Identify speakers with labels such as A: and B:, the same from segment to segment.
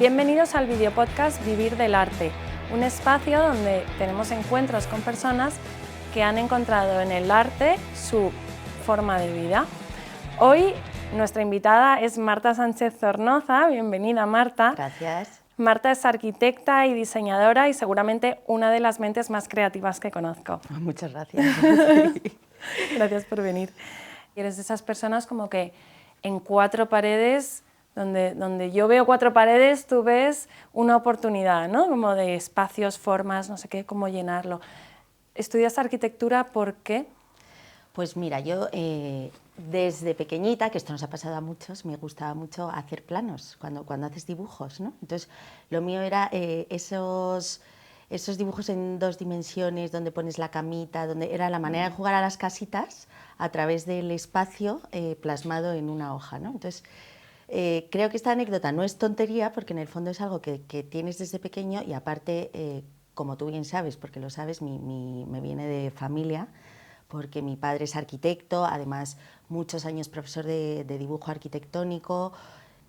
A: Bienvenidos al videopodcast Vivir del Arte, un espacio donde tenemos encuentros con personas que han encontrado en el arte su forma de vida. Hoy nuestra invitada es Marta Sánchez Zornoza. Bienvenida, Marta.
B: Gracias.
A: Marta es arquitecta y diseñadora y seguramente una de las mentes más creativas que conozco.
B: Muchas gracias.
A: Gracias por venir. Eres de esas personas como que en cuatro paredes, donde yo veo cuatro paredes, tú ves una oportunidad, ¿no? Como de espacios, formas, no sé qué, cómo llenarlo. ¿Estudias arquitectura por qué?
B: Pues mira, yo desde pequeñita, que esto nos ha pasado a muchos, me gustaba mucho hacer planos, cuando haces dibujos, ¿no? Entonces, lo mío era esos dibujos en dos dimensiones, donde pones la camita, donde era la manera de jugar a las casitas a través del espacio plasmado en una hoja, ¿no? Entonces, creo que esta anécdota no es tontería, porque en el fondo es algo que tienes desde pequeño y aparte, como tú bien sabes, porque lo sabes, me viene de familia, porque mi padre es arquitecto, además muchos años profesor de dibujo arquitectónico.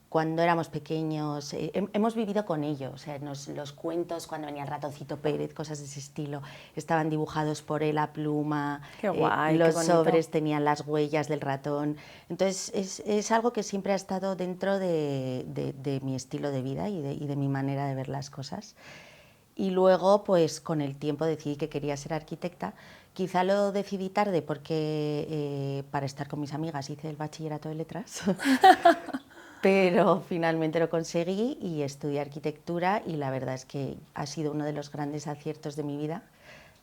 B: Cuando éramos pequeños hemos vivido con ello, o sea, los cuentos cuando venía el Ratoncito Pérez, cosas de ese estilo, estaban dibujados por él a pluma.
A: Qué guay,
B: los
A: qué bonito.
B: sobres tenían las huellas del ratón. Entonces es algo que siempre ha estado dentro de mi estilo de vida y de mi manera de ver las cosas. Y luego, pues con el tiempo decidí que quería ser arquitecta. Quizá lo decidí tarde porque para estar con mis amigas hice el bachillerato de letras, pero finalmente lo conseguí y estudié arquitectura y la verdad es que ha sido uno de los grandes aciertos de mi vida.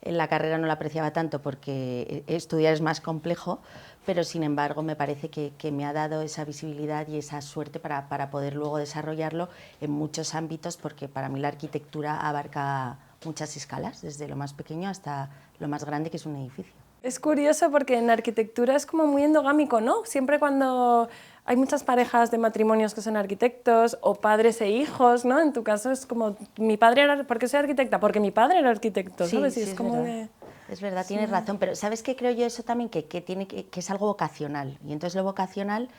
B: En la carrera no la apreciaba tanto porque estudiar es más complejo, pero sin embargo me parece que me ha dado esa visibilidad y esa suerte para poder luego desarrollarlo en muchos ámbitos, porque para mí la arquitectura abarca muchas escalas, desde lo más pequeño hasta lo más grande, que es un edificio.
A: Es curioso porque en arquitectura es como muy endogámico, ¿no? Siempre cuando hay muchas parejas de matrimonios que son arquitectos o padres e hijos, ¿no? En tu caso es como, mi padre era, ¿por qué soy arquitecta? Porque mi padre era arquitecto, ¿sabes?
B: Sí,
A: Y es como
B: verdad. Es verdad, tienes razón, pero ¿sabes qué creo yo eso también? Que es algo vocacional, y entonces lo vocacional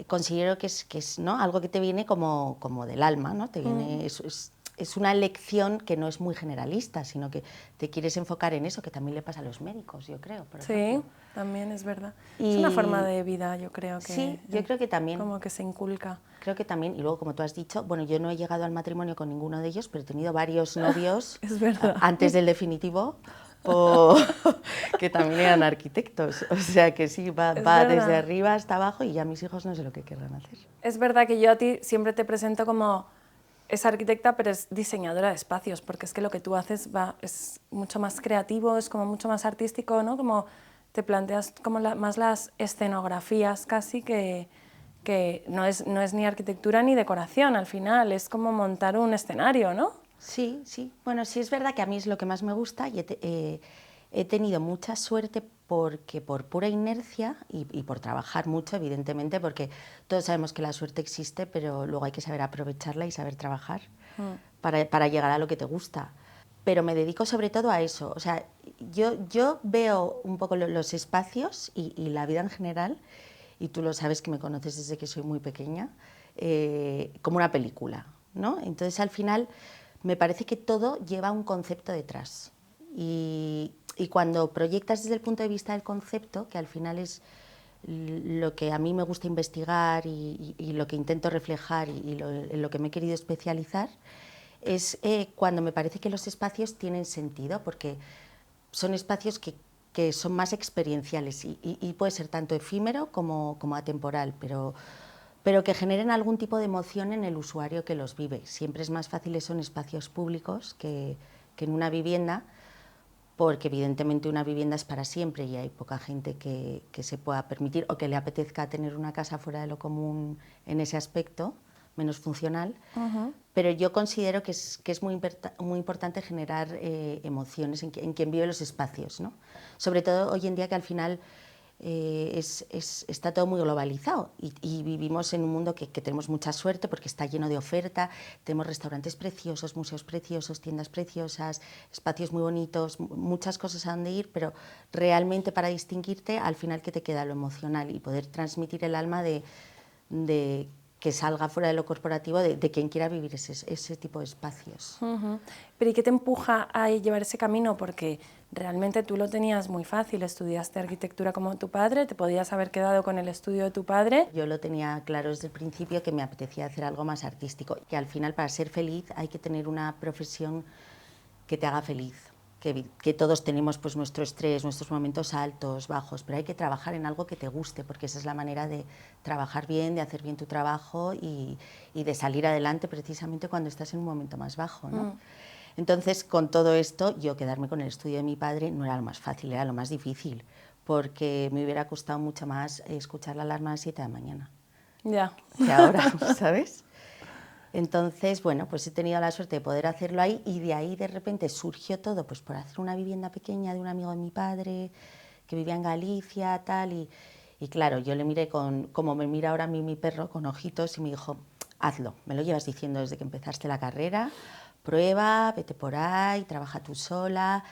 B: considero que es ¿no? algo que te viene como del alma, ¿no? Te viene, es una elección que no es muy generalista, sino que te quieres enfocar en eso, que también le pasa a los médicos, yo creo, por ejemplo.
A: Sí, también es verdad.
B: Y
A: es una forma de vida, yo creo que...
B: sí, yo creo que también.
A: Como que se inculca.
B: Creo que también, y luego como tú has dicho, bueno, yo no he llegado al matrimonio con ninguno de ellos, pero he tenido varios novios
A: Es verdad.
B: antes del definitivo, que también eran arquitectos, o sea que sí, va desde arriba hasta abajo y ya mis hijos no sé lo que querrán hacer.
A: Es verdad que yo a ti siempre te presento como es arquitecta, pero es diseñadora de espacios, porque es que lo que tú haces es mucho más creativo, es como mucho más artístico, ¿no? Como te planteas como más las escenografías casi que no es ni arquitectura ni decoración al final, es como montar un escenario, ¿no?
B: Sí, sí. Bueno, sí es verdad que a mí es lo que más me gusta y he tenido mucha suerte porque por pura inercia y por trabajar mucho, evidentemente, porque todos sabemos que la suerte existe, pero luego hay que saber aprovecharla y saber trabajar para llegar a lo que te gusta. Pero me dedico sobre todo a eso. O sea, yo veo un poco los espacios y la vida en general, y tú lo sabes que me conoces desde que soy muy pequeña, como una película, ¿no? Entonces, al final, me parece que todo lleva un concepto detrás. Y cuando proyectas desde el punto de vista del concepto, que al final es lo que a mí me gusta investigar y lo que intento reflejar y en lo que me he querido especializar, es cuando me parece que los espacios tienen sentido, porque son espacios que son más experienciales y puede ser tanto efímero como atemporal, pero que generen algún tipo de emoción en el usuario que los vive. Siempre es más fácil eso en espacios públicos que en una vivienda, porque evidentemente una vivienda es para siempre y hay poca gente que se pueda permitir o que le apetezca tener una casa fuera de lo común en ese aspecto, menos funcional. Pero yo considero que es muy importante generar emociones en quien vive los espacios, ¿no? Sobre todo hoy en día, que al final está todo muy globalizado y vivimos en un mundo que tenemos mucha suerte porque está lleno de oferta, tenemos restaurantes preciosos, museos preciosos, tiendas preciosas, espacios muy bonitos, muchas cosas a donde ir, pero realmente para distinguirte, al final, ¿qué te queda? Lo emocional y poder transmitir el alma de que salga fuera de lo corporativo de quien quiera vivir ese tipo de espacios.
A: Pero ¿y qué te empuja a llevar ese camino? Porque realmente tú lo tenías muy fácil, estudiaste arquitectura como tu padre, te podías haber quedado con el estudio de tu padre.
B: Yo lo tenía claro desde el principio que me apetecía hacer algo más artístico, que al final para ser feliz hay que tener una profesión que te haga feliz. Que todos tenemos pues nuestro estrés, nuestros momentos altos, bajos, pero hay que trabajar en algo que te guste, porque esa es la manera de trabajar bien, de hacer bien tu trabajo y de salir adelante precisamente cuando estás en un momento más bajo, ¿no? Entonces, con todo esto, yo quedarme con el estudio de mi padre no era lo más fácil, era lo más difícil, porque me hubiera costado mucho más escuchar la alarma a las 7 de la mañana.
A: Ya.
B: Que ahora, ¿sabes? Entonces, bueno, pues he tenido la suerte de poder hacerlo ahí y de ahí de repente surgió todo, pues por hacer una vivienda pequeña de un amigo de mi padre que vivía en Galicia, tal, y claro, yo le miré como me mira ahora a mí mi perro, con ojitos, y me dijo, hazlo, me lo llevas diciendo desde que empezaste la carrera, prueba, vete por ahí, trabaja tú sola.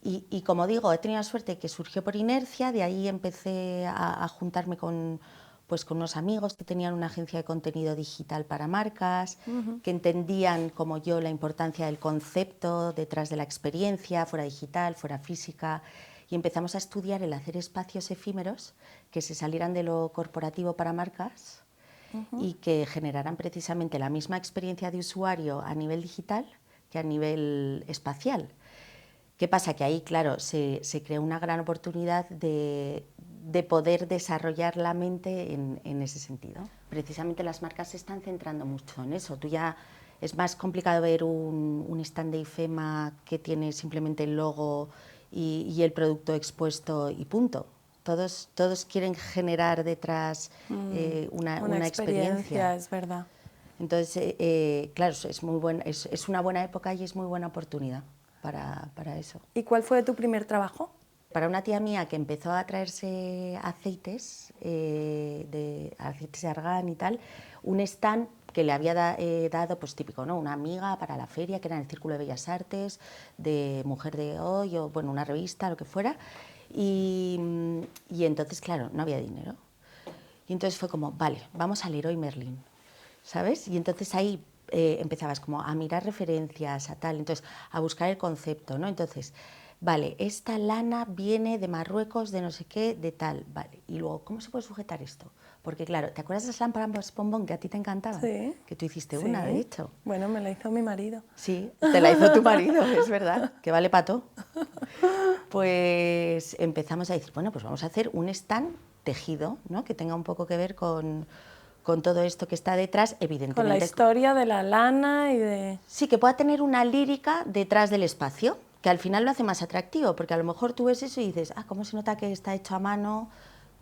B: Y como digo, he tenido la suerte que surgió por inercia, de ahí empecé a juntarme con unos amigos que tenían una agencia de contenido digital para marcas, que entendían como yo la importancia del concepto detrás de la experiencia, fuera digital, fuera física, y empezamos a estudiar el hacer espacios efímeros que se salieran de lo corporativo para marcas y que generaran precisamente la misma experiencia de usuario a nivel digital que a nivel espacial. ¿Qué pasa? Que ahí, claro, se creó una gran oportunidad de poder desarrollar la mente en ese sentido. Precisamente las marcas se están centrando mucho en eso. Tú ya es más complicado ver un stand de IFEMA que tiene simplemente el logo y el producto expuesto y punto. Todos quieren generar detrás una experiencia.
A: Es verdad.
B: Entonces, claro, es una buena época y es muy buena oportunidad para eso.
A: ¿Y cuál fue tu primer trabajo?
B: Para una tía mía que empezó a traerse aceites, aceites de argán y tal, un stand que le había dado, pues típico, ¿no? Una amiga para la feria, que era en el Círculo de Bellas Artes, de Mujer de Hoy, o bueno, una revista, lo que fuera. Y entonces, claro, no había dinero. Y entonces fue como, vale, vamos al Leroy Merlin, ¿sabes? Y entonces ahí empezabas como a mirar referencias, a tal, entonces a buscar el concepto, ¿no? Entonces, vale, esta lana viene de Marruecos, de no sé qué, de tal, vale. Y luego, ¿cómo se puede sujetar esto? Porque claro, ¿te acuerdas de las lámparas bombón que a ti te encantaban?
A: Sí.
B: Que tú hiciste
A: Sí.
B: una, de hecho.
A: Bueno, me la hizo mi marido.
B: Sí, te la hizo tu marido, es verdad, que vale pato. Pues empezamos a decir, bueno, pues vamos a hacer un stand tejido, ¿no? Que tenga un poco que ver con todo esto que está detrás, evidentemente.
A: Con la historia de la lana y de...
B: Sí, que pueda tener una lírica detrás del espacio, que al final lo hace más atractivo, porque a lo mejor tú ves eso y dices, ah, cómo se nota que está hecho a mano,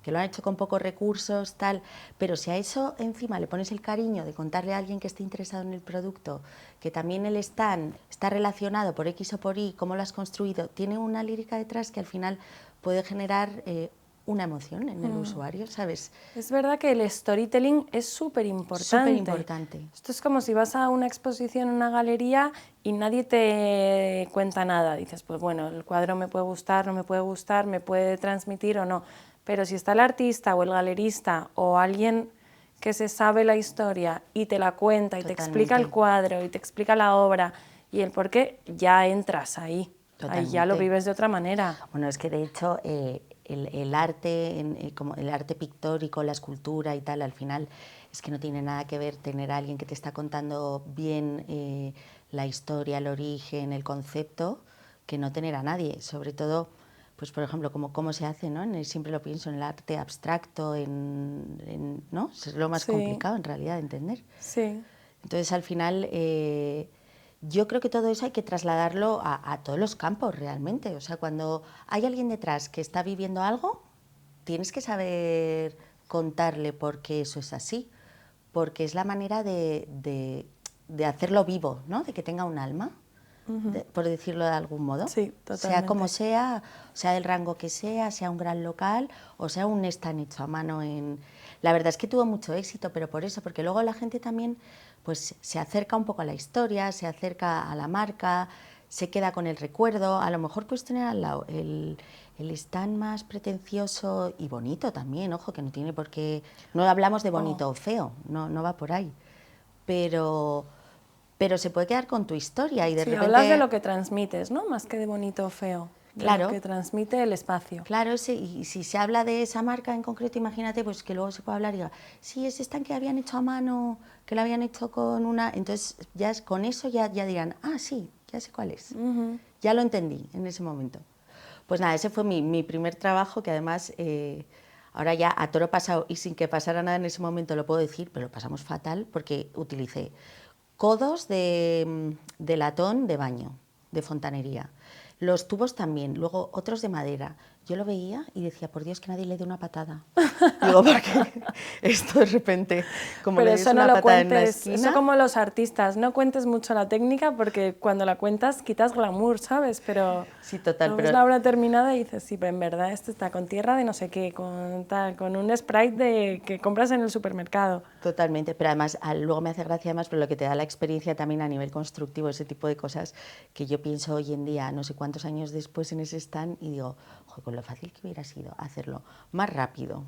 B: que lo han hecho con pocos recursos, tal, pero si a eso encima le pones el cariño de contarle a alguien que esté interesado en el producto, que también el stand está relacionado por X o por Y, cómo lo has construido, tiene una lírica detrás que al final puede generar una emoción en el usuario, ¿sabes?
A: Es verdad que el storytelling es súper importante.
B: Súper importante.
A: Esto es como si vas a una exposición en una galería y nadie te cuenta nada. Dices, pues bueno, el cuadro me puede gustar, no me puede gustar, me puede transmitir o no. Pero si está el artista o el galerista o alguien que se sabe la historia y te la cuenta y te explica el cuadro y te explica la obra y el por qué, ya entras ahí. Ahí ya lo vives de otra manera.
B: Bueno, es que de hecho el arte, como el arte pictórico, la escultura y tal, al final es que no tiene nada que ver tener a alguien que te está contando bien la historia, el origen, el concepto, que no tener a nadie. Sobre todo, pues por ejemplo, como cómo se hace, ¿no? Siempre lo pienso en el arte abstracto, ¿no? Es lo más complicado en realidad de entender.
A: Sí.
B: Entonces al final yo creo que todo eso hay que trasladarlo a todos los campos realmente. O sea, cuando hay alguien detrás que está viviendo algo, tienes que saber contarle por qué eso es así, porque es la manera de hacerlo vivo, ¿no? De que tenga un alma, por decirlo de algún modo.
A: Sí, totalmente.
B: Sea como sea del rango que sea un gran local o sea un stand hecho a mano en... La verdad es que tuvo mucho éxito, pero por eso, porque luego la gente también pues se acerca un poco a la historia, se acerca a la marca, se queda con el recuerdo. A lo mejor puedes tener al lado el stand más pretencioso y bonito también, ojo, que no tiene por qué... No hablamos de bonito o feo, no va por ahí. Pero se puede quedar con tu historia y de
A: Sí,
B: repente...
A: hablas de lo que transmites, ¿no? Más que de bonito o feo. De
B: Claro.
A: lo que transmite el espacio.
B: Claro, y si se habla de esa marca en concreto, imagínate pues que luego se puede hablar y diga, sí, ese stand que habían hecho a mano, que lo habían hecho con una... Entonces, ya con eso ya dirán, ah, sí, ya sé cuál es. Ya lo entendí en ese momento. Pues nada, ese fue mi primer trabajo, que además, ahora ya a toro pasado y sin que pasara nada en ese momento lo puedo decir, pero lo pasamos fatal porque utilicé codos de latón de baño, de fontanería. Los tubos también, luego otros de madera. Yo lo veía y decía, por Dios, que nadie le dé una patada. Digo, porque esto de repente, como
A: Pero
B: le des
A: eso no
B: una
A: lo
B: patada en una
A: cuentes,
B: esquina...
A: eso como los artistas, no cuentes mucho la técnica porque cuando la cuentas quitas glamour, ¿sabes? Pero
B: sí, total,
A: ves la obra terminada y dices, sí, pero en verdad esto está con tierra de no sé qué, con tal, con un Sprite que compras en el supermercado.
B: Totalmente, pero además luego me hace gracia además por lo que te da la experiencia también a nivel constructivo, ese tipo de cosas que yo pienso hoy en día, no sé cuántos años después en ese stand y digo, joder, con lo fácil que hubiera sido hacerlo más rápido,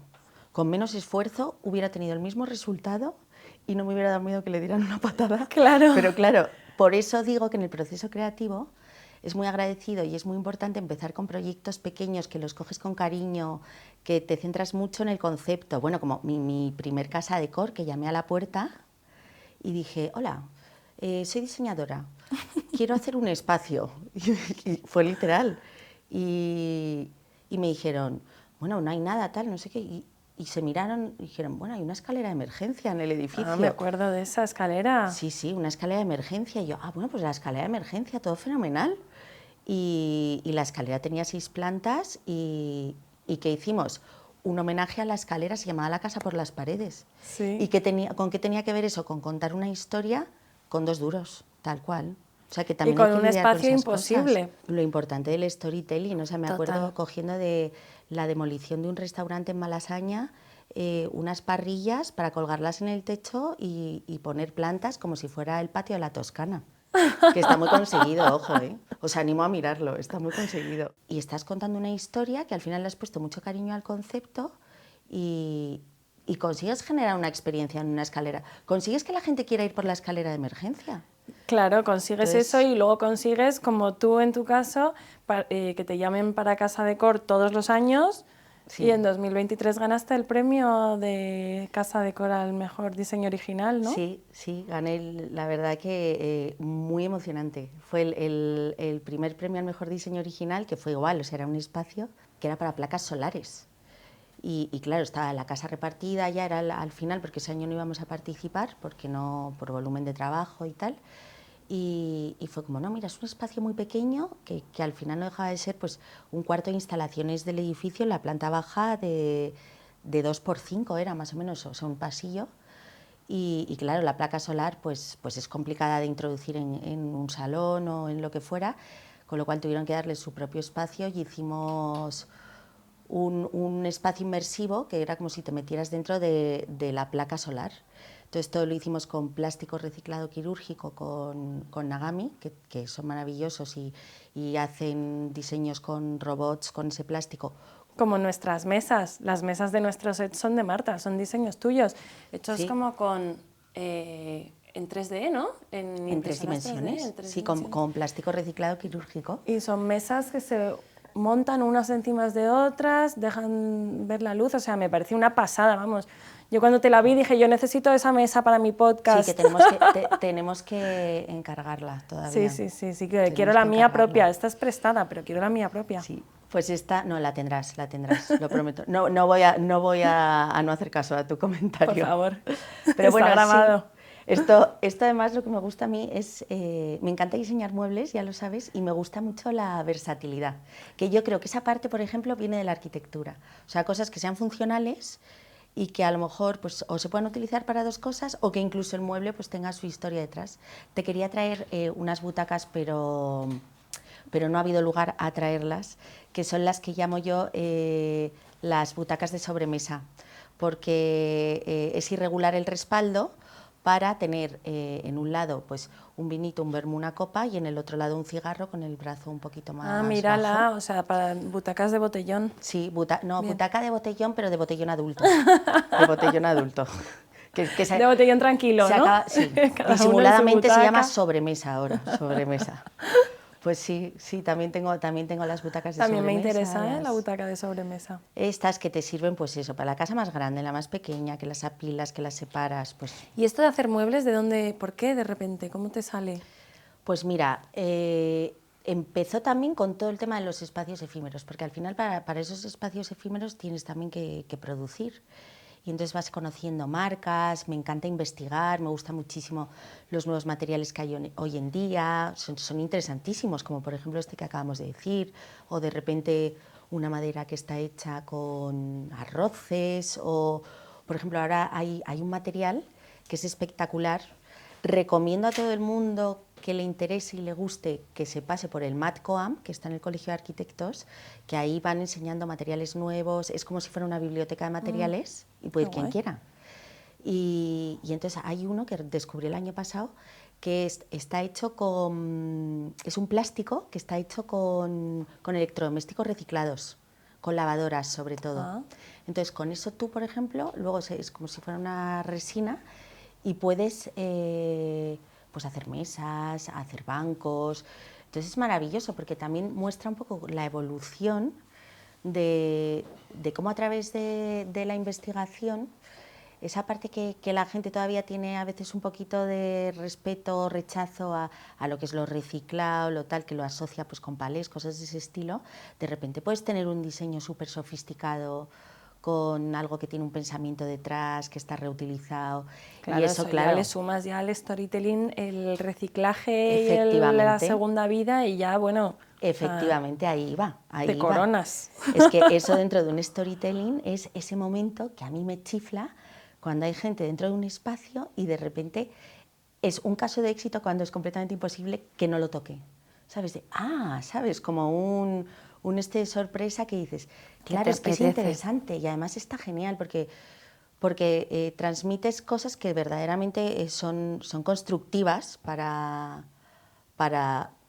B: con menos esfuerzo, hubiera tenido el mismo resultado y no me hubiera dado miedo que le dieran una patada.
A: Claro.
B: Pero claro, por eso digo que en el proceso creativo es muy agradecido y es muy importante empezar con proyectos pequeños que los coges con cariño, que te centras mucho en el concepto. Bueno, como mi primer casa de decor, que llamé a la puerta y dije, hola, soy diseñadora, quiero hacer un espacio. Y fue literal. Y me dijeron, bueno, no hay nada, tal, no sé qué. Y se miraron y dijeron, bueno, hay una escalera de emergencia en el edificio.
A: Ah, me acuerdo de esa escalera.
B: Sí, sí, una escalera de emergencia. Y yo, bueno, pues la escalera de emergencia, todo fenomenal. Y la escalera tenía 6 plantas y ¿qué hicimos? Un homenaje a la escalera, se llamaba La casa por las paredes.
A: Sí.
B: ¿Y con qué tenía que ver eso? Con contar una historia con 2 duros, tal cual. O sea, que también
A: Y con
B: hay que
A: un
B: lidiar
A: espacio
B: con esas
A: imposible.
B: cosas. Lo importante del storytelling, o sea, me acuerdo
A: Total.
B: cogiendo de la demolición de un restaurante en Malasaña, unas parrillas para colgarlas en el techo y poner plantas como si fuera el patio de la Toscana. Que está muy conseguido, ojo, ¿eh? Os animo a mirarlo, está muy conseguido. Y estás contando una historia que al final le has puesto mucho cariño al concepto y consigues generar una experiencia en una escalera. Consigues que la gente quiera ir por la escalera de emergencia.
A: Claro, consigues
B: Entonces,
A: eso y luego consigues, como tú en tu caso, que te llamen para Casa Decor todos los años.
B: sí.
A: Y en 2023 ganaste el premio de Casa Decor al mejor diseño original, ¿no?
B: Sí, sí, gané, la verdad que muy emocionante. Fue el primer premio al mejor diseño original, que fue igual, o sea, era un espacio que era para placas solares. Y claro, estaba la casa repartida, ya era al final, porque ese año no íbamos a participar, porque no, por volumen de trabajo y tal. Y fue como, no, mira, es un espacio muy pequeño que al final no dejaba de ser pues, un cuarto de instalaciones del edificio, la planta baja de 2 por 5 era más o menos, o sea, un pasillo. Y claro, la placa solar pues es complicada de introducir en un salón o en lo que fuera, con lo cual tuvieron que darle su propio espacio y hicimos un espacio inmersivo que era como si te metieras dentro de la placa solar. Entonces todo lo hicimos con plástico reciclado quirúrgico, con Nagami, que son maravillosos y hacen diseños con robots con ese plástico.
A: Como nuestras mesas, las mesas de nuestro set son de Marta, son diseños tuyos, hechos
B: Sí.
A: como con... en 3D, ¿no?
B: En 3 dimensiones,
A: en 3
B: sí,
A: dimensiones.
B: con plástico reciclado quirúrgico.
A: Y son mesas que se montan unas encima de otras, dejan ver la luz, o sea, me pareció una pasada, vamos. Yo cuando te la vi dije, yo necesito esa mesa para mi podcast.
B: Sí, que tenemos que encargarla todavía.
A: Sí, que quiero la mía propia. Esta es prestada, pero quiero la mía propia.
B: Sí, pues esta, no, la tendrás, lo prometo. No voy a no hacer caso a tu comentario.
A: Por favor,
B: pero
A: está
B: bueno,
A: grabado.
B: Sí. Esto además lo que me gusta a mí es, me encanta diseñar muebles, ya lo sabes, y me gusta mucho la versatilidad, que yo creo que esa parte, por ejemplo, viene de la arquitectura, o sea, cosas que sean funcionales y que a lo mejor pues, o se puedan utilizar para 2 cosas o que incluso el mueble pues, tenga su historia detrás. Te quería traer unas butacas, pero no ha habido lugar a traerlas, que son las que llamo yo las butacas de sobremesa, porque es irregular el respaldo, para tener en un lado pues un vinito, un vermú, una copa, y en el otro lado un cigarro con el brazo un poquito más
A: Ah, mírala,
B: bajo.
A: o sea, para butacas de botellón.
B: Sí, no,
A: Bien.
B: butaca de botellón, pero de botellón adulto. De botellón adulto. Que
A: De botellón tranquilo,
B: se
A: ¿no?
B: acaba, sí,
A: Cada uno en su
B: disimuladamente se llama
A: butaca.
B: sobremesa ahora, sobremesa. Pues sí, sí, también tengo las butacas de
A: También me
B: sobremesa.
A: interesa, ¿eh? La butaca de sobremesa.
B: Estas que te sirven, pues eso, para la casa más grande, la más pequeña, que las apilas, que las separas, pues...
A: ¿Y esto de hacer muebles, de dónde, por qué de repente? ¿Cómo te sale?
B: Pues mira, empezó también con todo el tema de los espacios efímeros, porque al final para esos espacios efímeros tienes también que producir. Y entonces vas conociendo marcas, me encanta investigar, me gusta muchísimo los nuevos materiales que hay hoy en día, son interesantísimos, como por ejemplo este que acabamos de decir, o de repente una madera que está hecha con arroces, o por ejemplo ahora hay un material que es espectacular. Recomiendo a todo el mundo que le interese y le guste que se pase por el MATCOAM, que está en el Colegio de Arquitectos, que ahí van enseñando materiales nuevos, es como si fuera una biblioteca de materiales y puede ir quien
A: guay.
B: quiera. Y entonces hay uno que descubrí el año pasado que está hecho con... es un plástico que está hecho con electrodomésticos reciclados, con lavadoras sobre todo.
A: Ah.
B: Entonces con eso tú, por ejemplo, luego es como si fuera una resina y puedes pues hacer mesas, hacer bancos. Entonces es maravilloso porque también muestra un poco la evolución de cómo a través de la investigación, esa parte que la gente todavía tiene a veces un poquito de respeto o rechazo a lo que es lo reciclado, lo tal, que lo asocia pues con palés, cosas de ese estilo, de repente puedes tener un diseño súper sofisticado con algo que tiene un pensamiento detrás, que está reutilizado.
A: Claro,
B: Y eso,
A: ya
B: claro,
A: le sumas ya al storytelling el reciclaje y la
B: efectivamente,
A: segunda vida y ya, bueno, o sea,
B: efectivamente, ahí va,
A: te
B: ahí va.
A: coronas.
B: Es que eso dentro de un storytelling es ese momento que a mí me chifla cuando hay gente dentro de un espacio y de repente es un caso de éxito cuando es completamente imposible que no lo toque. ¿Sabes? ¿Sabes? Como un de sorpresa que dices,
A: Que
B: claro,
A: te
B: es que es
A: apetece.
B: interesante y además está genial porque transmites cosas que verdaderamente son constructivas para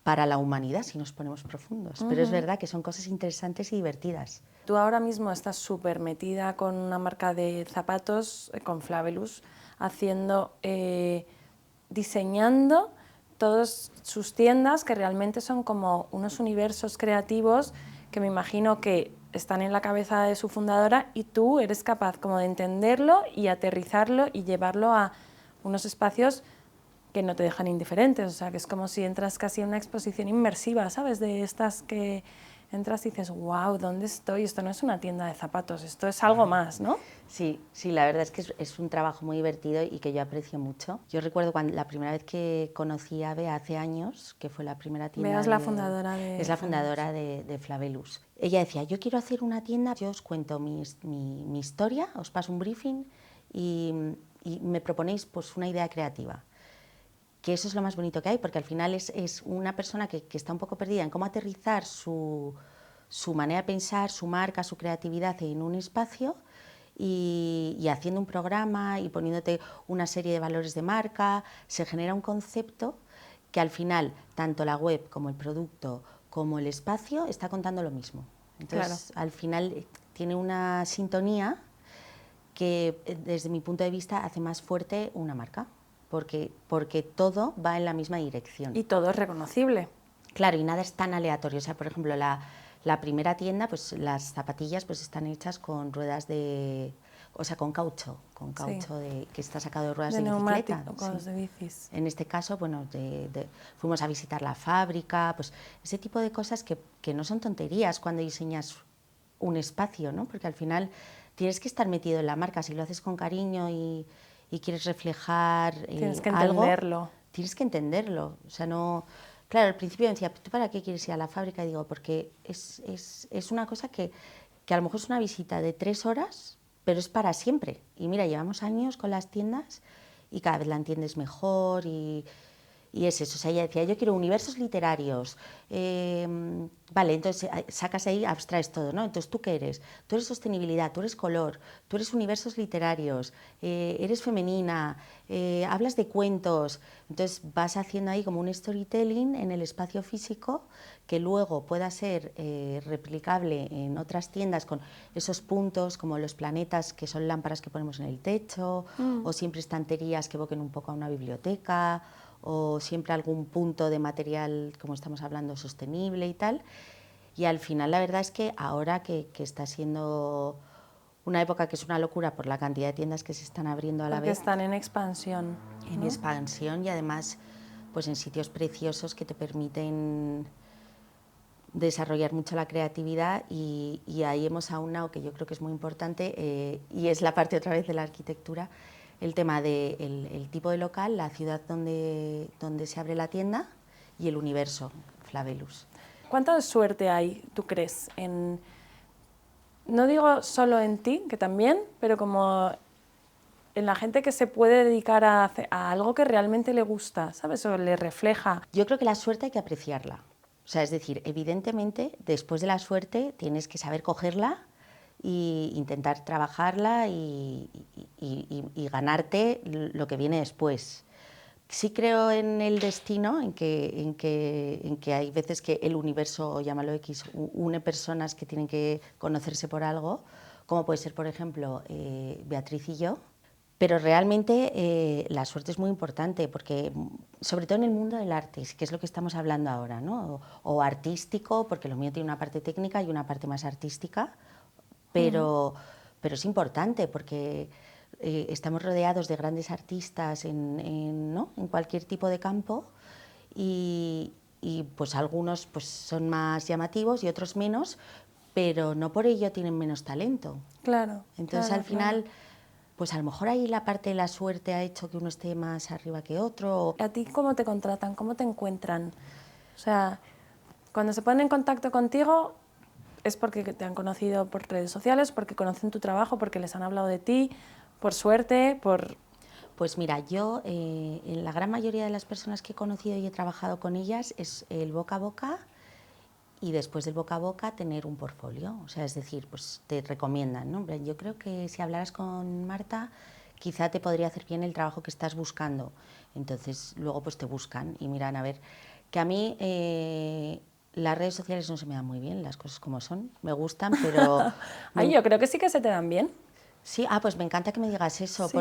B: la humanidad, si nos ponemos profundos. Pero es verdad que son cosas interesantes y divertidas.
A: Tú ahora mismo estás súper metida con una marca de zapatos, con Flavelus, haciendo, diseñando todas sus tiendas, que realmente son como unos universos creativos que me imagino que están en la cabeza de su fundadora y tú eres capaz como de entenderlo y aterrizarlo y llevarlo a unos espacios que no te dejan indiferentes, o sea, que es como si entras casi en una exposición inmersiva, ¿sabes? De estas que entras y dices, wow, ¿dónde estoy? Esto no es una tienda de zapatos, esto es algo más, ¿no?
B: Sí, sí, la verdad es que es un trabajo muy divertido y que yo aprecio mucho. Yo recuerdo cuando la primera vez que conocí a Bea hace años, que fue la primera tienda
A: Veas la fundadora de
B: es la
A: Flavelus.
B: fundadora de Flavelus. Ella decía, yo quiero hacer una tienda, yo os cuento mi historia, os paso un briefing y me proponéis pues una idea creativa. Que eso es lo más bonito que hay, porque al final es una persona que está un poco perdida en cómo aterrizar su manera de pensar, su marca, su creatividad en un espacio y haciendo un programa y poniéndote una serie de valores de marca, se genera un concepto que al final tanto la web como el producto como el espacio está contando lo mismo. Entonces,
A: Claro.
B: al final tiene una sintonía que desde mi punto de vista hace más fuerte una marca, porque todo va en la misma dirección.
A: Y todo es reconocible.
B: Claro, y nada es tan aleatorio. O sea, por ejemplo, la primera tienda, pues las zapatillas pues están hechas con ruedas o sea, con caucho
A: Sí.
B: que está sacado de ruedas
A: De
B: de bicicleta.
A: neumáticos,
B: Sí.
A: de bicis.
B: En este caso, bueno, fuimos a visitar la fábrica, pues ese tipo de cosas que no son tonterías cuando diseñas un espacio, ¿no? Porque al final tienes que estar metido en la marca, si lo haces con cariño y quieres reflejar
A: Tienes que
B: algo,
A: entenderlo.
B: tienes que entenderlo. O sea, no... Claro, al principio me decía, ¿tú para qué quieres ir a la fábrica? Y digo, porque es una cosa que a lo mejor es una visita de 3 horas, pero es para siempre. Y mira, llevamos años con las tiendas y cada vez la entiendes mejor y Y es eso, o sea, ella decía, yo quiero universos literarios. Vale, entonces sacas ahí, abstraes todo, ¿no? Entonces, ¿tú qué eres? Tú eres sostenibilidad, tú eres color, tú eres universos literarios, eres femenina, hablas de cuentos. Entonces, vas haciendo ahí como un storytelling en el espacio físico que luego pueda ser replicable en otras tiendas con esos puntos como los planetas, que son lámparas que ponemos en el techo, o siempre estanterías que evoquen un poco a una biblioteca, o siempre algún punto de material, como estamos hablando, sostenible y tal. Y al final la verdad es que ahora que está siendo una época que es una locura por la cantidad de tiendas que se están abriendo a la
A: Porque
B: vez.
A: están en expansión.
B: En expansión y además pues en sitios preciosos que te permiten desarrollar mucho la creatividad y ahí hemos aunado, que yo creo que es muy importante, y es la parte otra vez de la arquitectura, el tema del el tipo de local, la ciudad donde se abre la tienda y el universo, Flavelus.
A: ¿Cuánta suerte hay, tú crees, en, no digo solo en ti, que también, pero como en la gente que se puede dedicar a algo que realmente le gusta, ¿sabes? O le refleja?
B: Yo creo que la suerte hay que apreciarla. O sea, es decir, evidentemente, después de la suerte tienes que saber cogerla e intentar trabajarla y ganarte lo que viene después. Sí creo en el destino, en que hay veces que el universo, o llámalo X, une personas que tienen que conocerse por algo, como puede ser, por ejemplo, Beatriz y yo. Pero realmente la suerte es muy importante, porque sobre todo en el mundo del arte, que es lo que estamos hablando ahora, ¿no? O artístico, porque lo mío tiene una parte técnica y una parte más artística, pero es importante porque estamos rodeados de grandes artistas ¿no? en cualquier tipo de campo y pues algunos pues, son más llamativos y otros menos, pero no por ello tienen menos talento.
A: Claro.
B: Entonces
A: claro,
B: al final, pues a lo mejor ahí la parte de la suerte ha hecho que uno esté más arriba que otro.
A: ¿A ti cómo te contratan? ¿Cómo te encuentran? O sea, cuando se ponen en contacto contigo es porque te han conocido por redes sociales, porque conocen tu trabajo, porque les han hablado de ti, por suerte, por...
B: Pues mira, yo, en la gran mayoría de las personas que he conocido y he trabajado con ellas, es el boca a boca y después del boca a boca tener un portfolio. O sea, es decir, pues te recomiendan, ¿no? Yo creo que si hablaras con Marta, quizá te podría hacer bien el trabajo que estás buscando. Entonces, luego pues te buscan y miran a ver. Que a mí las redes sociales no se me dan muy bien, las cosas como son. Me gustan, pero...
A: Ay, yo creo que sí que se te dan bien.
B: Sí, pues me encanta que me digas eso,
A: Sí.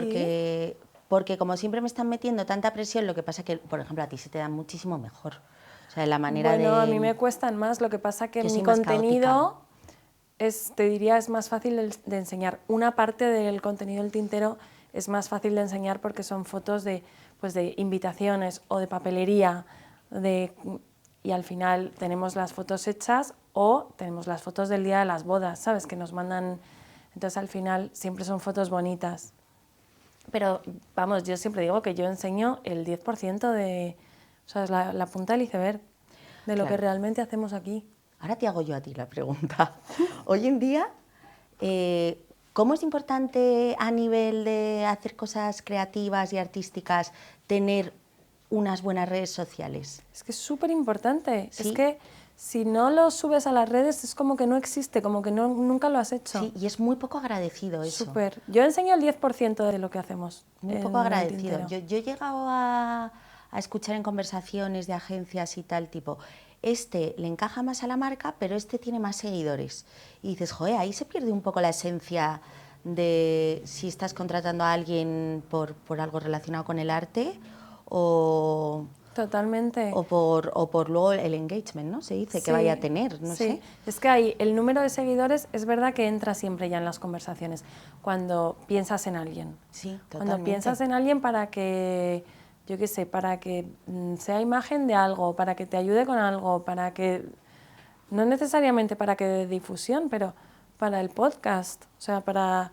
B: porque como siempre me están metiendo tanta presión, lo que pasa que, por ejemplo, a ti se te da muchísimo mejor. O sea, la manera
A: Bueno,
B: de...
A: a mí me cuestan más, lo que pasa que
B: Yo
A: mi
B: soy más
A: contenido es, te diría, es más fácil de enseñar. Una parte del contenido del tintero es más fácil de enseñar porque son fotos de, pues de invitaciones o de papelería, y al final tenemos las fotos hechas o tenemos las fotos del día de las bodas, ¿sabes? Que nos mandan... Entonces al final siempre son fotos bonitas. Pero vamos, yo siempre digo que yo enseño el 10% de... O sea, es la punta del iceberg de lo que
B: Claro.
A: realmente hacemos aquí.
B: Ahora te hago yo a ti la pregunta. Hoy en día, ¿cómo es importante a nivel de hacer cosas creativas y artísticas tener unas buenas redes sociales?
A: Es que es súper importante.
B: Sí.
A: Es que si no lo subes a las redes es como que no existe, como que no, nunca lo has hecho.
B: Sí, y es muy poco agradecido eso.
A: Súper. Yo enseño el 10% de lo que hacemos.
B: Muy
A: en
B: poco
A: el
B: agradecido.
A: tintero.
B: Yo he llegado a escuchar en conversaciones de agencias y tal, tipo, este le encaja más a la marca, pero este tiene más seguidores. Y dices, joder, ahí se pierde un poco la esencia de si estás contratando a alguien por algo relacionado con el arte o...
A: Totalmente.
B: O por luego el engagement, ¿no? Se dice que vaya a tener, no sé.
A: Es que ahí el número de seguidores es verdad que entra siempre ya en las conversaciones cuando piensas en alguien.
B: Sí, totalmente.
A: Cuando piensas en alguien para que, yo qué sé, para que sea imagen de algo, para que te ayude con algo, para que, no necesariamente para que dé difusión, pero para el podcast, o sea, para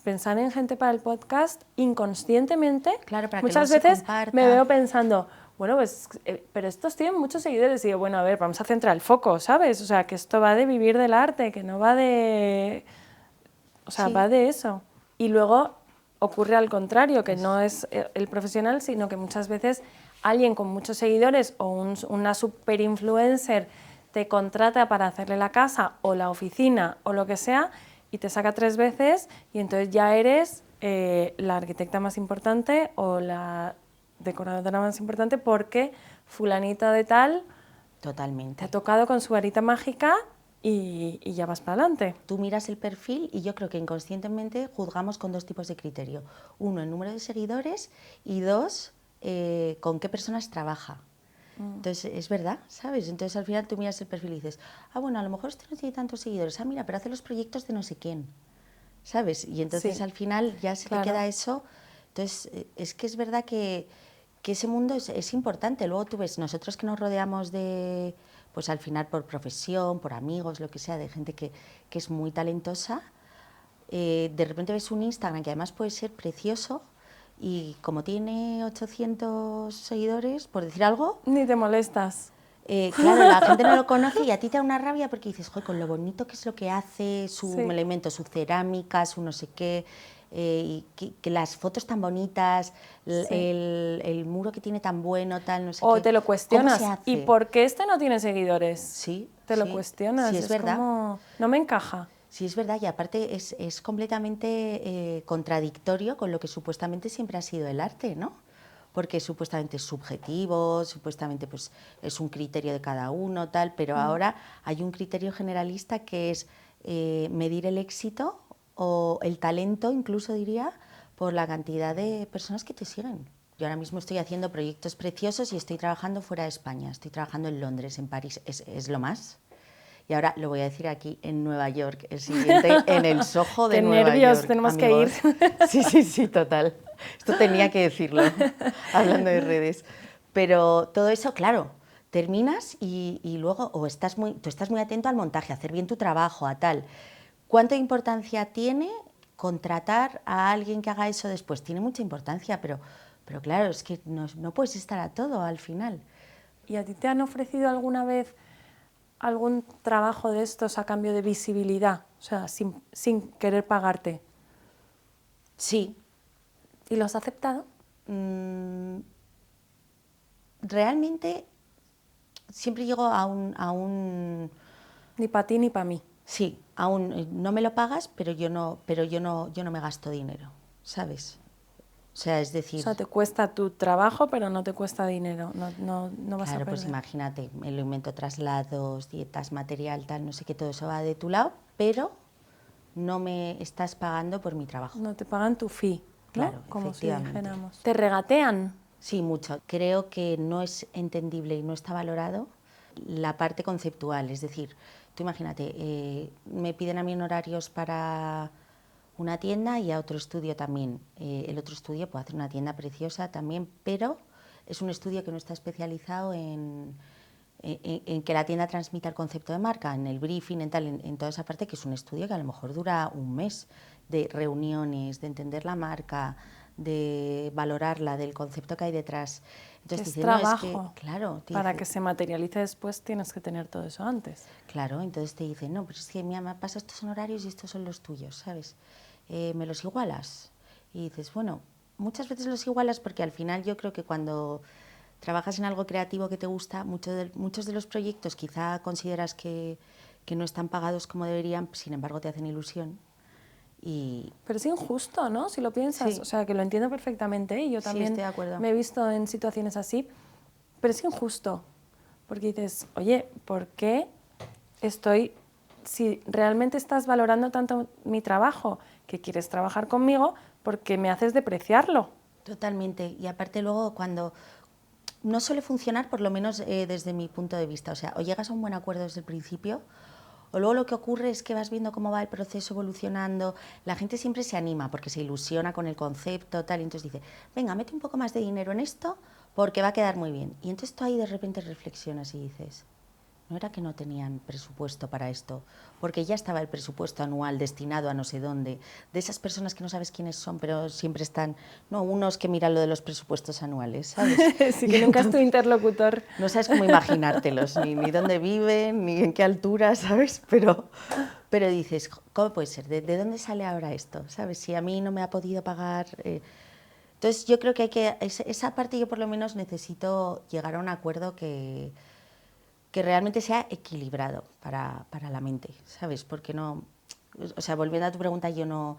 A: pensar en gente para el podcast inconscientemente.
B: Claro, para que
A: muchas
B: luego se
A: veces
B: comparta.
A: me veo pensando, bueno, pues, pero estos tienen muchos seguidores y digo, bueno, a ver, vamos a centrar el foco, ¿sabes? O sea, que esto va de vivir del arte, que no va de... O sea,
B: Sí.
A: va de eso. Y luego, ocurre al contrario, que no es el profesional, sino que muchas veces alguien con muchos seguidores o una super influencer te contrata para hacerle la casa o la oficina o lo que sea y te saca 3 veces y entonces ya eres la arquitecta más importante o la decoradora más importante porque fulanita de tal
B: Totalmente.
A: te ha tocado con su varita mágica y ya vas para adelante.
B: Tú miras el perfil y yo creo que inconscientemente juzgamos con 2 tipos de criterio. Uno, el número de seguidores y 2, con qué personas trabaja. Entonces, es verdad, ¿sabes? Entonces, al final tú miras el perfil y dices, bueno, a lo mejor este no tiene tantos seguidores, mira, pero hace los proyectos de no sé quién, ¿sabes? Y entonces
A: Sí,
B: al final ya se te queda eso. Entonces, es que es verdad que ese mundo es importante. Luego tú ves, nosotros que nos rodeamos de, pues al final por profesión, por amigos, lo que sea, de gente que es muy talentosa, de repente ves un Instagram que además puede ser precioso y como tiene 800 seguidores, por decir algo,
A: Ni te molestas.
B: claro, la gente no lo conoce y a ti te da una rabia porque dices, joder, con lo bonito que es lo que hace, su
A: Sí.
B: elemento, su cerámica, su no sé qué, y que las fotos tan bonitas,
A: Sí.
B: el muro que tiene tan bueno, tal, no sé
A: O
B: qué.
A: te lo cuestionas.
B: ¿Cómo se hace?
A: ¿Y por qué este no tiene seguidores?
B: Sí,
A: Te lo
B: sí,
A: cuestionas.
B: sí, es verdad.
A: Como, no me encaja.
B: Sí, es verdad, y aparte es completamente contradictorio con lo que supuestamente siempre ha sido el arte, ¿no? Porque supuestamente es subjetivo, supuestamente pues, es un criterio de cada uno, tal, pero ahora hay un criterio generalista que es medir el éxito o el talento, incluso diría, por la cantidad de personas que te siguen. Yo ahora mismo estoy haciendo proyectos preciosos y estoy trabajando fuera de España, estoy trabajando en Londres, en París, es lo más. Y ahora lo voy a decir aquí en Nueva York, el siguiente en el Soho de
A: Qué
B: Nueva
A: nervios,
B: York,
A: tenemos
B: amigos.
A: que ir.
B: Sí, sí, sí, total. Esto tenía que decirlo, hablando de redes. Pero todo eso, claro, terminas y luego tú estás muy atento al montaje, a hacer bien tu trabajo, a tal. ¿Cuánta importancia tiene contratar a alguien que haga eso después? Tiene mucha importancia, pero claro, es que no puedes estar a todo al final.
A: ¿Y a ti te han ofrecido alguna vez algún trabajo de estos a cambio de visibilidad? O sea, sin querer pagarte.
B: Sí.
A: ¿Y los has aceptado?
B: Realmente siempre llego a un
A: Ni para ti ni para mí.
B: sí, no me lo pagas, pero yo no me gasto dinero, ¿sabes? O sea, es
A: O
B: decir,
A: sea, te cuesta tu trabajo, pero no te cuesta dinero. No vas a
B: claro, pues
A: perder.
B: imagínate, me lo invento traslados, dietas, material, tal, no sé qué, todo eso va de tu lado, pero no me estás pagando por mi trabajo.
A: No te pagan tu fee, ¿no?
B: Claro,
A: Como si
B: efectivamente.
A: dijéramos. ¿Te regatean?
B: Sí, mucho. Creo que no es entendible y no está valorado la parte conceptual. Es decir, tú imagínate, me piden a mí en horarios para una tienda y a otro estudio también. El otro estudio puede hacer una tienda preciosa también, pero es un estudio que no está especializado en que la tienda transmita el concepto de marca, en el briefing, en toda esa parte, que es un estudio que a lo mejor dura un mes de reuniones, de entender la marca, de valorarla, del concepto que hay detrás. Entonces
A: Es
B: dicen, no, es
A: trabajo.
B: que, claro,
A: Para que se materialice después tienes que tener todo eso antes.
B: claro, entonces te dicen, no, pero es que mira, me pasa estos honorarios y estos son los tuyos, ¿sabes? ¿Me los igualas? Y dices, bueno, muchas veces los igualas porque al final yo creo que cuando trabajas en algo creativo que te gusta, muchos de los proyectos quizá consideras que no están pagados como deberían, sin embargo te hacen ilusión.
A: Pero es injusto, ¿no? Si lo piensas,
B: Sí.
A: o sea, que lo entiendo perfectamente y yo
B: Sí,
A: también
B: estoy de acuerdo.
A: me he visto en situaciones así, pero es injusto, porque dices, oye, ¿por qué si realmente estás valorando tanto mi trabajo, que quieres trabajar conmigo, porque me haces depreciarlo?
B: Totalmente. Y aparte luego cuando no suele funcionar, por lo menos desde mi punto de vista, o sea, o llegas a un buen acuerdo desde el principio, o luego lo que ocurre es que vas viendo cómo va el proceso evolucionando, la gente siempre se anima porque se ilusiona con el concepto, tal, y entonces dice, venga, mete un poco más de dinero en esto porque va a quedar muy bien. Y entonces tú ahí de repente reflexionas y dices, no era que no tenían presupuesto para esto, porque ya estaba el presupuesto anual destinado a no sé dónde, de esas personas que no sabes quiénes son, pero siempre están, no, unos que miran lo de los presupuestos anuales, ¿sabes?
A: Sí,
B: Y
A: que nunca es tu
B: entonces
A: interlocutor.
B: no sabes cómo imaginártelos, ni dónde viven, ni en qué altura, ¿sabes? Pero dices, ¿cómo puede ser? ¿De dónde sale ahora esto? ¿Sabes? Si a mí no me ha podido pagar... Entonces yo creo que esa parte yo por lo menos necesito llegar a un acuerdo que realmente sea equilibrado para la mente, ¿sabes? Porque no... O sea, volviendo a tu pregunta, yo no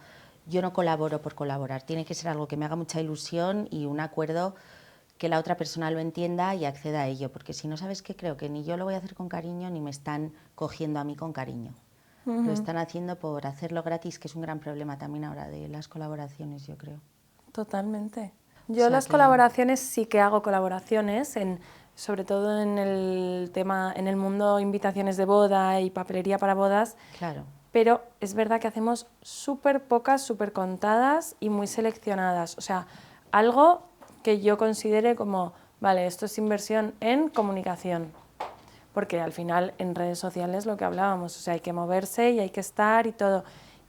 B: colaboro por colaborar. Tiene que ser algo que me haga mucha ilusión y un acuerdo que la otra persona lo entienda y acceda a ello, porque si no, ¿sabes qué? Creo que ni yo lo voy a hacer con cariño ni me están cogiendo a mí con cariño. Lo están haciendo por hacerlo gratis, que es un gran problema también ahora de las colaboraciones, yo creo.
A: Totalmente.
B: O
A: Yo
B: sea
A: las
B: que,
A: colaboraciones sí que hago colaboraciones, sobre todo en el tema, en el mundo invitaciones de boda y papelería para bodas,
B: claro,
A: pero es verdad que hacemos súper pocas, súper contadas y muy seleccionadas. O sea, algo que yo considere como, vale, esto es inversión en comunicación, porque al final en redes sociales lo que hablábamos, o sea, hay que moverse y hay que estar y todo.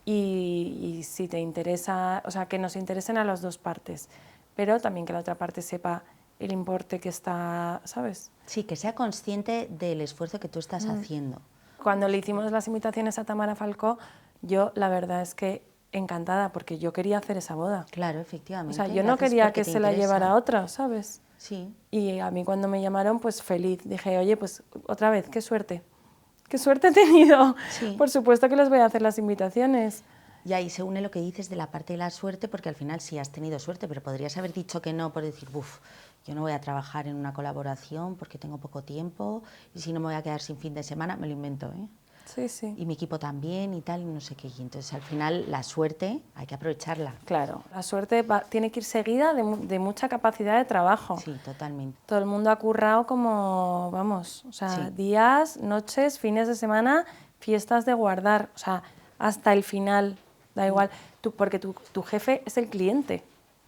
A: Y si te interesa, o sea, que nos interesen a las dos partes, pero también que la otra parte sepa el importe que está, ¿sabes?
B: sí, que sea consciente del esfuerzo que tú estás haciendo.
A: Cuando le hicimos las invitaciones a Tamara Falcó, yo la verdad es que encantada, porque yo quería hacer esa boda.
B: Claro,
A: O sea,
B: efectivamente,
A: yo
B: lo
A: no
B: haces
A: quería
B: porque
A: que
B: te
A: se la
B: interesa.
A: llevara otra, ¿sabes?
B: Sí,
A: Y a mí cuando me llamaron, pues feliz. Dije, oye, pues otra vez, qué suerte. Qué suerte he tenido.
B: sí.
A: Por supuesto que les voy a hacer las invitaciones.
B: Y ahí se une lo que dices de la parte de la suerte, porque al final sí has tenido suerte, pero podrías haber dicho que no por decir, uff, yo no voy a trabajar en una colaboración porque tengo poco tiempo y si no me voy a quedar sin fin de semana, me lo invento, ¿eh?
A: Sí, sí.
B: Y mi equipo también y tal, y no sé qué. Y entonces al final la suerte hay que aprovecharla.
A: Claro, la suerte tiene que ir seguida de mucha capacidad de trabajo.
B: Sí, totalmente.
A: Todo el mundo ha currado como, vamos, o sea,
B: Sí,
A: días, noches, fines de semana, fiestas de guardar, o sea, hasta el final, da igual, porque tu jefe es el cliente.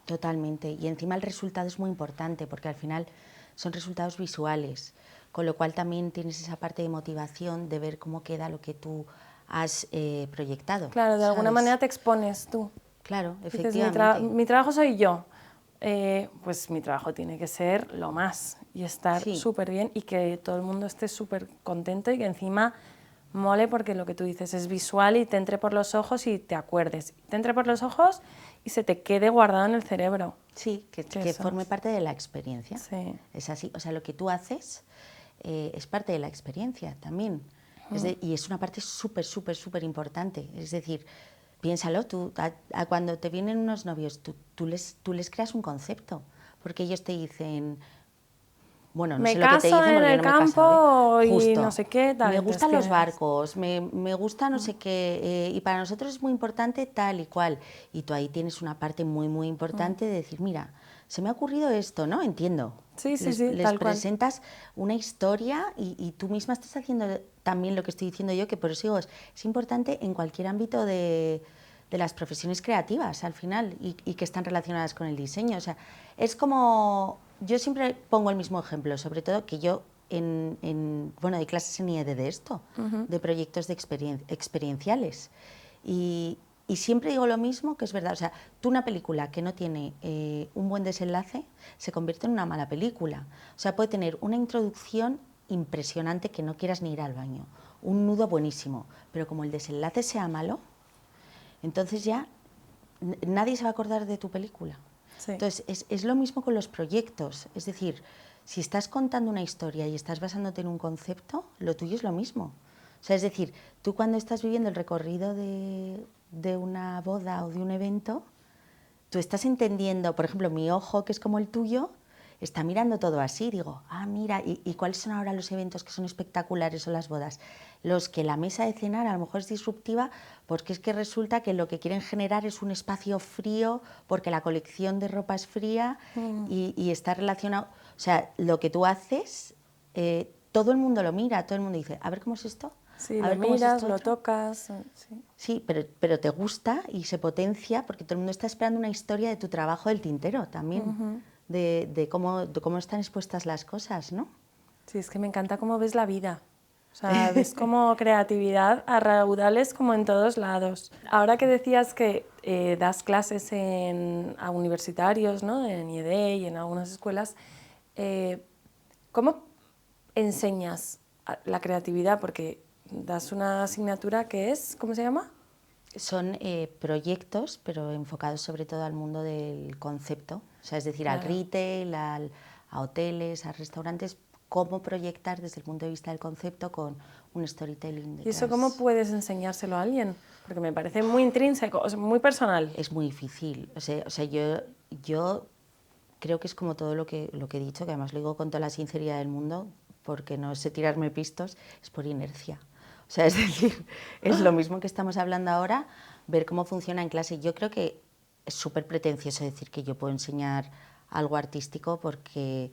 B: totalmente. Y encima el resultado es muy importante porque al final son resultados visuales, con lo cual también tienes esa parte de motivación de ver cómo queda lo que tú has proyectado.
A: Claro, de alguna
B: ¿Sabes?
A: manera te expones tú.
B: Claro,
A: Dices,
B: efectivamente.
A: mi trabajo soy yo. Pues mi trabajo tiene que ser lo más y estar
B: Sí,
A: súper bien y que todo el mundo esté súper contento y que encima mole porque lo que tú dices es visual y te entre por los ojos y te acuerdes. Te entre por los ojos y se te quede guardado en el cerebro.
B: sí,
A: Que
B: que
A: eso
B: forme parte de la experiencia.
A: sí.
B: Es así, o sea, lo que tú haces es parte de la experiencia también. Y es una parte súper, súper, súper importante. Es decir, piénsalo, tú, cuando te vienen unos novios, tú les creas un concepto, porque ellos te dicen, bueno, no
A: Me
B: sé lo que te
A: caso
B: dicen
A: en
B: porque yo
A: el
B: no me he casado, ¿eh?
A: campo y no
B: Justo.
A: sé qué, tal.
B: Me
A: Entonces
B: gustan los
A: tienes...
B: barcos, me gusta no sé qué, y para nosotros es muy importante tal y cual. Y tú ahí tienes una parte muy, muy importante de decir, mira, se me ha ocurrido esto, ¿no? Entiendo.
A: Sí, sí, sí,
B: Les
A: tal cual.
B: presentas una historia y tú misma estás haciendo también lo que estoy diciendo yo, que por eso digo, es importante en cualquier ámbito de las profesiones creativas al final y que están relacionadas con el diseño. O sea, es como, yo siempre pongo el mismo ejemplo, sobre todo que yo bueno, doy clases en IED de esto, de proyectos de experienciales. Y siempre digo lo mismo, que es verdad, o sea, tú una película que no tiene un buen desenlace se convierte en una mala película. O sea, puede tener una introducción impresionante que no quieras ni ir al baño, un nudo buenísimo, pero como el desenlace sea malo, entonces ya nadie se va a acordar de tu película.
A: Sí.
B: Entonces, es lo mismo con los proyectos. Es decir, si estás contando una historia y estás basándote en un concepto, lo tuyo es lo mismo. O sea, es decir, tú cuando estás viviendo el recorrido de una boda o de un evento, tú estás entendiendo, por ejemplo, mi ojo, que es como el tuyo, está mirando todo así. Digo, ah, mira, ¿y cuáles son ahora los eventos que son espectaculares o las bodas? Los que la mesa de cenar a lo mejor es disruptiva porque es que resulta que lo que quieren generar es un espacio frío porque la colección de ropa es fría y está relacionado... O sea, lo que tú haces, todo el mundo lo mira, todo el mundo dice, a ver cómo es esto,
A: Sí,
B: a
A: lo
B: ver cómo es
A: miras,
B: esto
A: lo
B: otro.
A: tocas, sí.
B: Sí, pero te gusta y se potencia porque todo el mundo está esperando una historia de tu trabajo del tintero también, de cómo están expuestas las cosas, ¿no?
A: Sí, es que me encanta cómo ves la vida. sea, ves como creatividad a raudales como en todos lados. Ahora que decías que das clases a universitarios, ¿no? En IED y en algunas escuelas, ¿cómo enseñas la creatividad? Porque das una asignatura que es, ¿cómo se llama?
B: Son proyectos, pero enfocados sobre todo al mundo del concepto, o sea, es decir,
A: Claro.
B: al retail, a hoteles, a restaurantes, cómo proyectar desde el punto de vista del concepto con un storytelling detrás.
A: ¿Y eso cómo puedes enseñárselo a alguien? Porque me parece muy intrínseco, o sea, muy personal.
B: Es muy difícil, o sea yo creo que es como todo lo que he dicho, que además lo digo con toda la sinceridad del mundo, porque no sé tirarme pistos, es por inercia. O sea, es decir, es lo mismo que estamos hablando ahora, ver cómo funciona en clase. Yo creo que es súper pretencioso decir que yo puedo enseñar algo artístico porque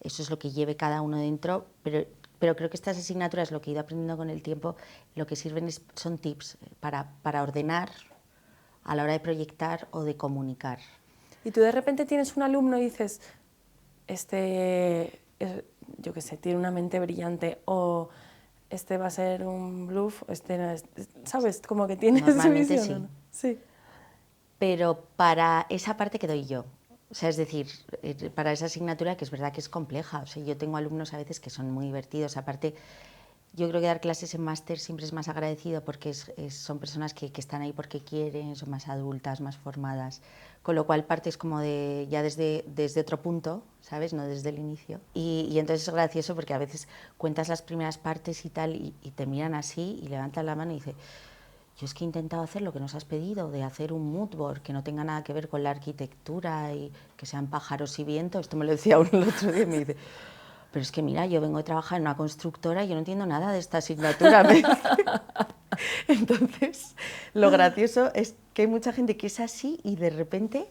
B: eso es lo que lleve cada uno dentro, pero creo que estas asignaturas, lo que he ido aprendiendo con el tiempo, lo que sirven son tips para ordenar a la hora de proyectar o de comunicar.
A: Y tú de repente tienes un alumno y dices, yo qué sé, tiene una mente brillante, o este va a ser un bluff, ¿sabes? Como que tienes
B: Normalmente
A: visión,
B: sí.
A: ¿no? Sí.
B: Pero para esa parte que doy yo. O sea, es decir, para esa asignatura que es verdad que es compleja. O sea, yo tengo alumnos a veces que son muy divertidos. Aparte, yo creo que dar clases en máster siempre es más agradecido porque son personas que están ahí porque quieren, son más adultas, más formadas. Con lo cual partes como ya desde otro punto, ¿sabes? No desde el inicio. Y entonces es gracioso porque a veces cuentas las primeras partes y tal y te miran así y levantan la mano y dicen: yo es que he intentado hacer lo que nos has pedido, de hacer un mood board que no tenga nada que ver con la arquitectura y que sean pájaros y viento. Esto me lo decía uno el otro día y me dice: pero es que mira, yo vengo de trabajar en una constructora y yo no entiendo nada de esta asignatura. Entonces, lo gracioso es que hay mucha gente que es así y de repente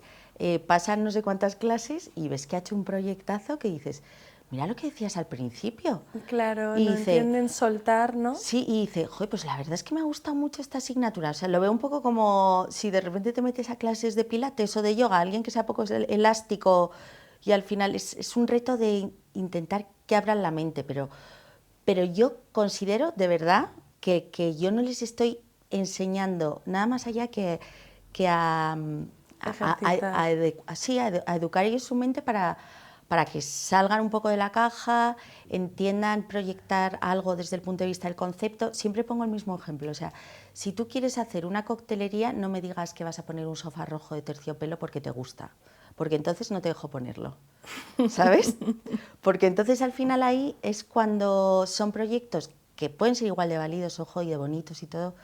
B: pasan no sé cuántas clases y ves que ha hecho un proyectazo que dices: mira lo que decías al principio.
A: Claro,
B: Y
A: no
B: dice,
A: entienden soltar, ¿no?
B: sí, y dice: joder, pues la verdad es que me ha gustado mucho esta asignatura. O sea, lo veo un poco como si de repente te metes a clases de pilates o de yoga, alguien que sea poco elástico, y al final es un reto de intentar que abran la mente, pero yo considero de verdad que yo no les estoy enseñando nada más allá que
A: Ejercitar.
B: a educar ellos su mente para que salgan un poco de la caja, entiendan proyectar algo desde el punto de vista del concepto. Siempre pongo el mismo ejemplo, o sea, si tú quieres hacer una coctelería, no me digas que vas a poner un sofá rojo de terciopelo porque te gusta, porque entonces no te dejo ponerlo, ¿sabes? Porque entonces al final ahí es cuando son proyectos que pueden ser igual de válidos, ojo, y de bonitos y todo,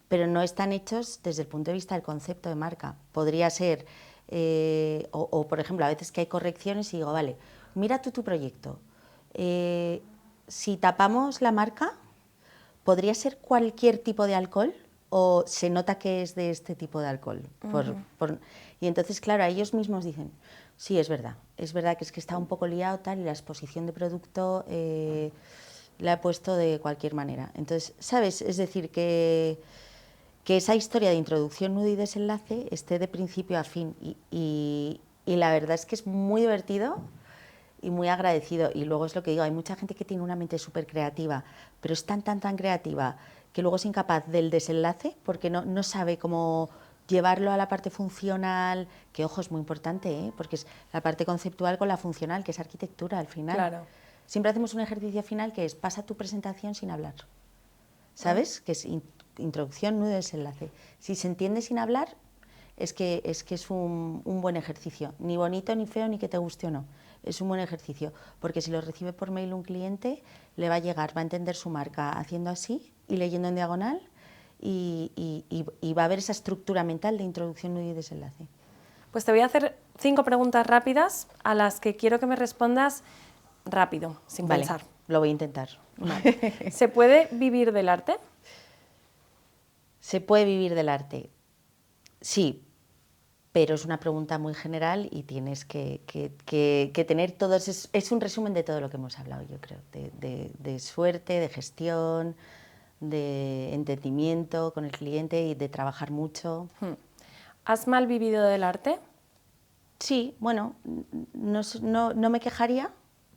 B: pero no están hechos desde el punto de vista del concepto de marca. Podría ser, por ejemplo, a veces que hay correcciones y digo: vale, mira tú tu proyecto. Si tapamos la marca, ¿podría ser cualquier tipo de alcohol o se nota que es de este tipo de alcohol? Y entonces, claro, ellos mismos dicen: sí, es verdad que es que está un poco liado tal y la exposición de producto la he puesto de cualquier manera. Entonces, ¿sabes? Es decir, que esa historia de introducción, nudo y desenlace esté de principio a fin y la verdad es que es muy divertido y muy agradecido. Y luego es lo que digo, hay mucha gente que tiene una mente súper creativa, pero es tan creativa que luego es incapaz del desenlace porque no sabe cómo llevarlo a la parte funcional, que ojo, es muy importante, ¿eh? Porque es la parte conceptual con la funcional, que es arquitectura al final.
A: Claro.
B: Siempre hacemos un ejercicio final que es: pasa tu presentación sin hablar, ¿sabes? Que es introducción, nudo, desenlace. Si se entiende sin hablar, es que es un buen ejercicio. Ni bonito, ni feo, ni que te guste o no. Es un buen ejercicio, porque si lo recibe por mail un cliente, le va a llegar, va a entender su marca haciendo así y leyendo en diagonal y va a haber esa estructura mental de introducción, nudo y desenlace.
A: Pues te voy a hacer 5 preguntas rápidas a las que quiero que me respondas rápido, sin
B: Vale,
A: pensar.
B: lo voy a intentar.
A: Vale. ¿Se puede vivir del arte?
B: ¿Se puede vivir del arte? Sí, pero es una pregunta muy general y tienes que tener todos... Es un resumen de todo lo que hemos hablado, yo creo, de suerte, de gestión, de entendimiento con el cliente y de trabajar mucho.
A: ¿Has mal vivido del arte?
B: Sí, bueno, no me quejaría,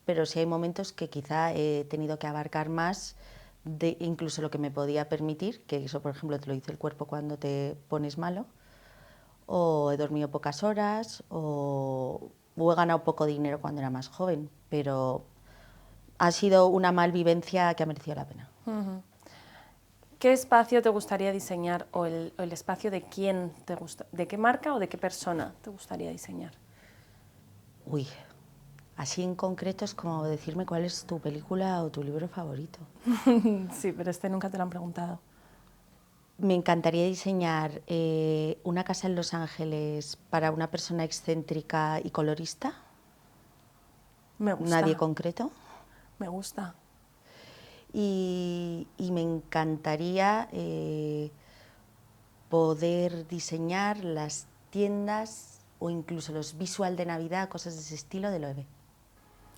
B: pero sí hay momentos que quizá he tenido que abarcar más de incluso lo que me podía permitir, que eso, por ejemplo, te lo dice el cuerpo cuando te pones malo, o he dormido pocas horas, o he ganado poco dinero cuando era más joven, pero ha sido una malvivencia que ha merecido la pena.
A: ¿Qué espacio te gustaría diseñar o el espacio de quién te gusta, de qué marca o de qué persona te gustaría diseñar?
B: Uy, así en concreto es como decirme cuál es tu película o tu libro favorito.
A: Sí, pero nunca te lo han preguntado.
B: Me encantaría diseñar una casa en Los Ángeles para una persona excéntrica y colorista.
A: Me gusta.
B: Nadie concreto.
A: Me gusta.
B: Y me encantaría poder diseñar las tiendas o incluso los visual de Navidad, cosas de ese estilo de Loewe,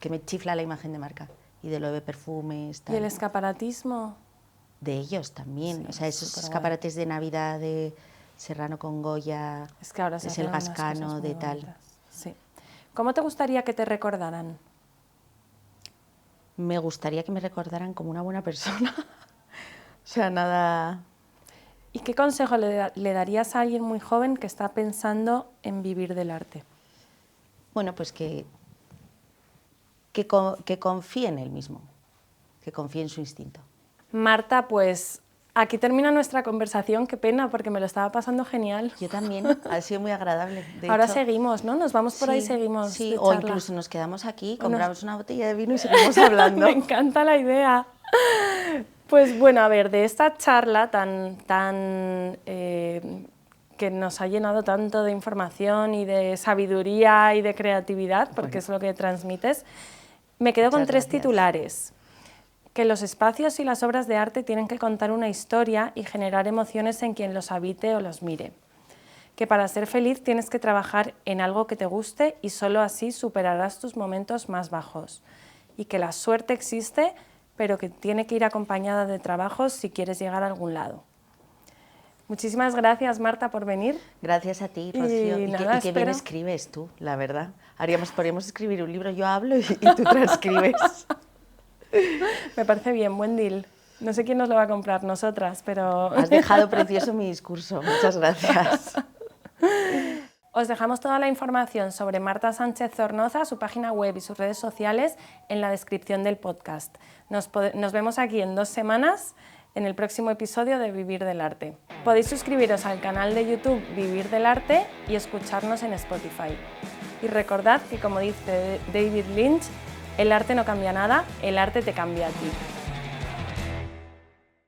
B: que me chifla la imagen de marca, y de Loewe perfumes, tal.
A: ¿Y el escaparatismo?
B: De ellos también,
A: Sí,
B: o sea, esos
A: superguay.
B: escaparates de Navidad de Serrano con Goya,
A: Es que ahora se
B: es el
A: hacen unas
B: Gascano,
A: cosas
B: de
A: muy
B: tal.
A: bonitas. Sí. ¿Cómo te gustaría que te recordaran?
B: Me gustaría que me recordaran como una buena persona. O sea, nada...
A: ¿Y qué consejo le darías a alguien muy joven que está pensando en vivir del arte?
B: Bueno, pues que confíe en él mismo, que confíe en su instinto.
A: Marta, pues aquí termina nuestra conversación. Qué pena, porque me lo estaba pasando genial.
B: Yo también, ha sido muy agradable. De
A: Ahora
B: hecho,
A: seguimos, ¿no? Nos vamos por ahí,
B: sí,
A: seguimos
B: sí,
A: de
B: o
A: charla.
B: incluso nos quedamos aquí,
A: O nos-
B: compramos una botella de vino y seguimos hablando.
A: Me encanta la idea. Pues bueno, a ver, de esta charla que nos ha llenado tanto de información y de sabiduría y de creatividad, porque es lo que transmites, me quedo con
B: Muchas
A: 3
B: gracias.
A: titulares. Que los espacios y las obras de arte tienen que contar una historia y generar emociones en quien los habite o los mire. Que para ser feliz tienes que trabajar en algo que te guste y solo así superarás tus momentos más bajos. Y que la suerte existe, pero que tiene que ir acompañada de trabajos si quieres llegar a algún lado. Muchísimas gracias, Marta, por venir.
B: Gracias a ti, Rocío. Y
A: nada,
B: qué bien
A: espero-
B: escribes tú, la verdad. Podríamos escribir un libro, yo hablo y tú transcribes.
A: Me parece bien, buen deal. No sé quién nos lo va a comprar, nosotras, pero...
B: Has dejado precioso mi discurso, muchas gracias.
A: Os dejamos toda la información sobre Marta Sánchez Zornoza, su página web y sus redes sociales en la descripción del podcast. Nos vemos aquí en 2 semanas en el próximo episodio de Vivir del Arte. Podéis suscribiros al canal de YouTube Vivir del Arte y escucharnos en Spotify. Y recordad que, como dice David Lynch, el arte no cambia nada, el arte te cambia a ti.